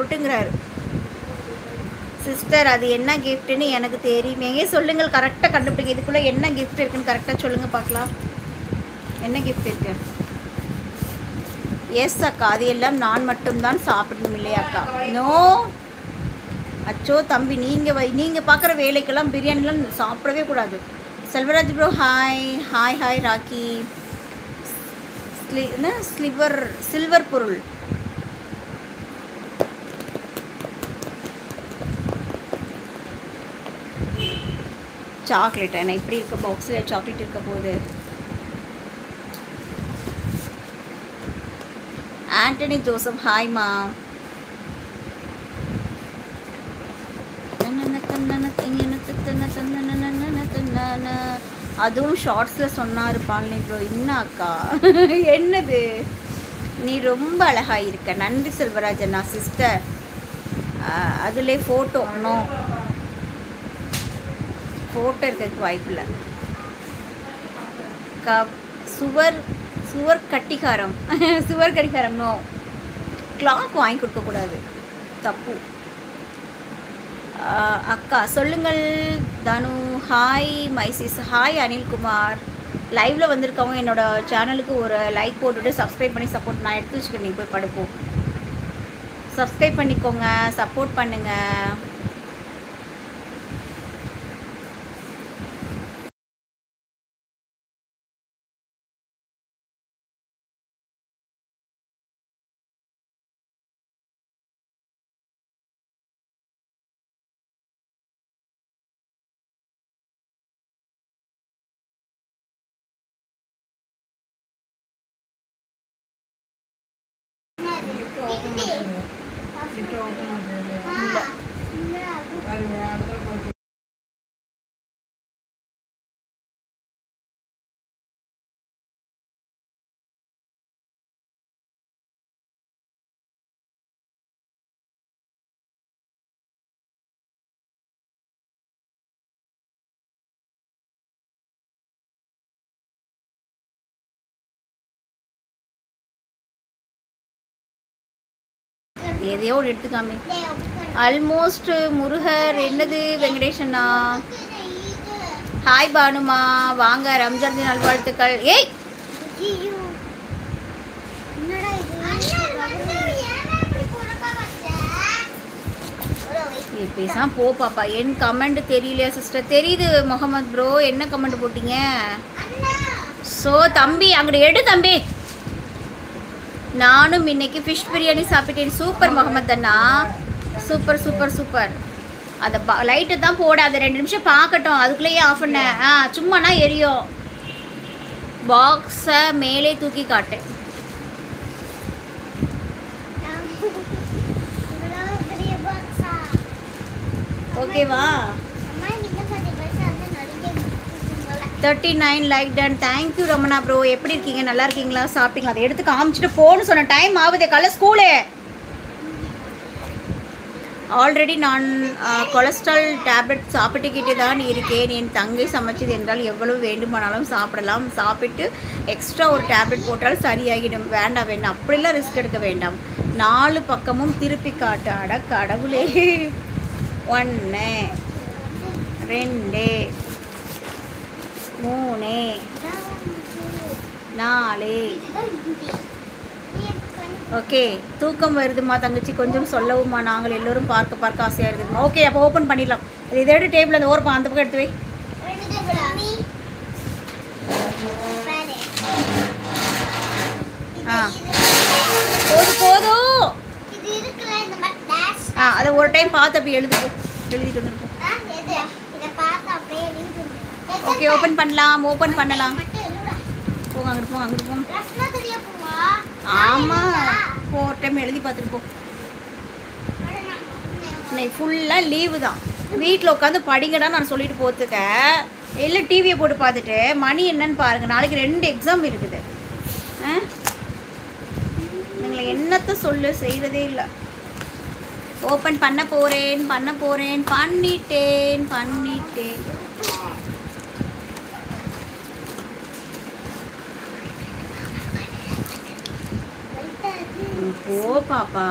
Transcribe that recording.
போட்டுங்கிறாரு. Sister அது என்ன கிஃப்ட்டுன்னு எனக்கு தெரியுமேங்க. சொல்லுங்கள், கரெக்டாக கண்டுபிடிங்க. இதுக்குள்ளே என்ன கிஃப்ட் இருக்குன்னு கரெக்டாக சொல்லுங்கள் பார்க்கலாம். என்ன கிஃப்ட் இருக்கு? எஸ் அக்கா, அது எல்லாம் நான் மட்டும்தான் சாப்பிடணும் இல்லையா அக்கா? நோ அச்சோ தம்பி, நீங்கள் பார்க்குற வேலைக்கெல்லாம் பிரியாணிலாம் சாப்பிடவே கூடாது. Selvaraj bro hi hi hi. Rocky என்ன சில்வர் பொருள் சாக்லேட் என்ன இப்படி இருக்க பாக்ஸில் சாக்லேட் இருக்க போகுது. ஆண்டனி ஜோசப் ஹாய்மா. அதுவும் ஷார்ட்ஸில் சொன்னார் பாலினி ப்ரோ. என்ன அக்கா என்னது, நீ ரொம்ப அழகாக இருக்க. நன்றி செல்வராஜண்ணா. சிஸ்டர் அதிலே ஃபோட்டோ நோ ஃபோட்டோ இருக்கிறதுக்கு வாய்ப்பில்லை. சுவர் கட்டிக்காரம் சுவர் கடிகாரம் நோ. கிளாக் வாங்கி கொடுக்கக்கூடாது, தப்பு. அக்கா சொல்லுங்கள். தனு ஹாய். மைசிஸ் ஹாய். அனில்குமார் லைவில் வந்திருக்கவங்க என்னோட சேனலுக்கு ஒரு லைக் போட்டுவிட்டு சப்ஸ்கிரைப் பண்ணி சப்போர்ட் நான் எடுத்து வச்சுக்கிறேன். நீங்கள் போய் படுப்போம். சப்ஸ்கிரைப் பண்ணிக்கோங்க, சப்போர்ட் பண்ணுங்கள். எதையோ ஒரு எடுத்துக்காமே. ஆல்மோஸ்ட் முருகர் என்னது வெங்கடேஷண்ணா ஹாய். பானுமா வாங்க, ரம்ஜான் நல்வாழ்த்துக்கள். ஏய் பேசாம போ பாப்பா. என் கமெண்ட் தெரியலையா சிஸ்டர்? தெரியுது முகமது ப்ரோ, என்ன கமெண்ட் போட்டீங்க? ஸோ தம்பி அங்கிட்ட எடு தம்பி. நானும் இன்னைக்கு ஃபிஷ் பிரியாணி சாப்பிட்டேன். சூப்பர் முகமது அண்ணா, சூப்பர் சூப்பர் சூப்பர். அதை லைட்டு தான் போடாது, 2 நிமிஷம் பார்க்கட்டும், அதுக்குள்ளேயே ஆஃப் பண்ண. சும்மானா எரியும். பாக்ஸை மேலே தூக்கி காட்டு. ஓகேவா? 39 லைக் டன். Thank you Ramana bro. எப்படி இருக்கீங்க? நல்லா இருக்கீங்களா? சாப்பிட்டீங்களா? அதை எடுத்து காமிச்சிட்டு போன்னு சொன்ன. டைம் ஆகுதே, காலை ஸ்கூலு. ஆல்ரெடி நான் கொலஸ்ட்ரால் டேப்லெட் சாப்பிட்டுக்கிட்டு தான் இருக்கேன். என் தங்கை சமைச்சது என்றால் எவ்வளவு வேண்டுமானாலும் சாப்பிடலாம். சாப்பிட்டு எக்ஸ்ட்ரா ஒரு டேப்லெட் போட்டால் சரியாகிடும். வேண்டாம் வேண்டாம், அப்படிலாம் ரிஸ்க் எடுக்க வேண்டாம். 4 பக்கமும் திருப்பி காட்டு. அட கடவுளே. 1 2 3 4. ஓகே, தூக்கம் வருதுமா தங்கச்சி, கொஞ்சம் சொல்லவுமா? நாங்கள் எல்லோரும் பார்க்க ஆசையாக இருக்குதுமா. ஓகே, அப்போ ஓப்பன் பண்ணிடலாம். இதை எடுத்து டேபிள் அந்த ஓரப்பா அந்த பக்கம் எடுத்து வை. போதும். அதை ஒரு டைம் பார்த்து அப்படி எழுதிட்டு வந்துருப்போம். ஓகே, ஓப்பன் பண்ணலாம். போங்க அங்கிட்டு போங்க. ஆமாம், ஒரு டைம் எழுதி பார்த்துட்டு போ. இன்னைக்கு ஃபுல்லாக லீவு தான். வீட்டில் உட்காந்து படிங்கடா நான் சொல்லிட்டு போத்துக்க. இல்லை டிவியை போட்டு பார்த்துட்டு மணி என்னன்னு பாருங்கள். நாளைக்கு 2 எக்ஸாம் இருக்குது. நீங்களை என்னத்தை செய்கிறதே இல்லை. ஓப்பன் பண்ண போகிறேன். பண்ணிட்டேன். போ பாப்பா.